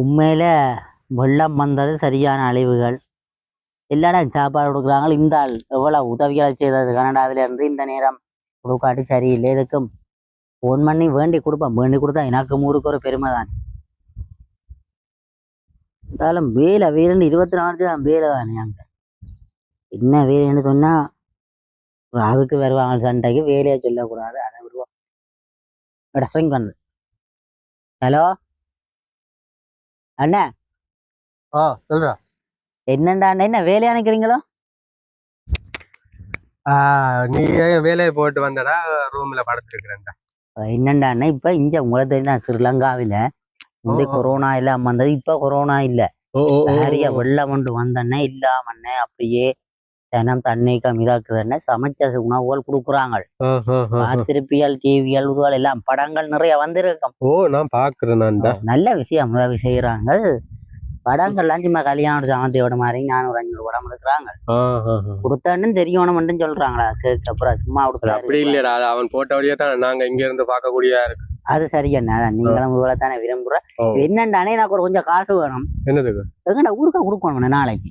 உண்மையில வெள்ளம் வந்தது சரியான அழிவுகள். எல்லா இடம் சாப்பாடு கொடுக்குறாங்க. இந்த ஆள் எவ்வளவு உதவிகளை செய்தது கனடாவில இருந்து இந்த நேரம் கொடுக்காட்டி சரியில்லை. எதுக்கும் ஃபோன் பண்ணி வேண்டி கொடுப்பேன். வேண்டி கொடுத்தா எனக்கு ஊருக்கு ஒரு பெருமை தான். இருந்தாலும் வேலை வேலைன்னு 24 தான் வேலை தானே அங்க. என்ன வேலைன்னு சொன்னா அதுக்கு வருவாங்க சண்டைக்கு. வேலையை சொல்லக்கூடாது, அதை விடுவோம். ஹலோ அண்ணா, சொல்றா. என்னண்டா அண்ணா, என்ன வேலையா நினைக்கிறீங்களோ? நீ வேலையை போட்டு வந்தடா, ரூம்ல படுத்துருக்கிறேன்டா. என்னண்டா அண்ணா, இப்ப இங்க உங்களை தெரியும் ஸ்ரீலங்காவில இந்த கொரோனா எல்லாம் வந்தது. இப்ப கொரோனா இல்ல, நிறைய வெள்ளம் கொண்டு வந்தண்ணே இல்லாமண்ணே அப்படியே தினம் தண்ணிக்கம் இதாக்குதுன்னு சமைச்ச உணவுகள் கொடுக்குறாங்க. திருப்பியல் டிவியல் இதுகள் எல்லாம் படங்கள் நிறைய வந்திருக்கும். நான் பாக்குறேன். நல்ல விஷயம் செய்யறாங்க. படங்கள்லாம் சும்மா கல்யாணம் சாமந்தியோட மாதிரி 400-500 படம் எடுக்கிறாங்க. கொடுத்தான்னு தெரியணும் மட்டும் சொல்றாங்களா? அப்புறம் சும்மா அப்படி இல்லையா, அவன் போட்ட வழியா தான் நாங்க இங்க இருந்து பார்க்கக்கூடிய இருக்கு. அது சரியண்ணா, நீங்களும் இவ்வளவு தானே விரும்புறேன். என்னண்டானே எனக்கு ஒரு கொஞ்சம் காசு வேணும். என்னதுக்கு? எங்கடா ஊருக்கா கொடுக்கணும் நாளைக்கு.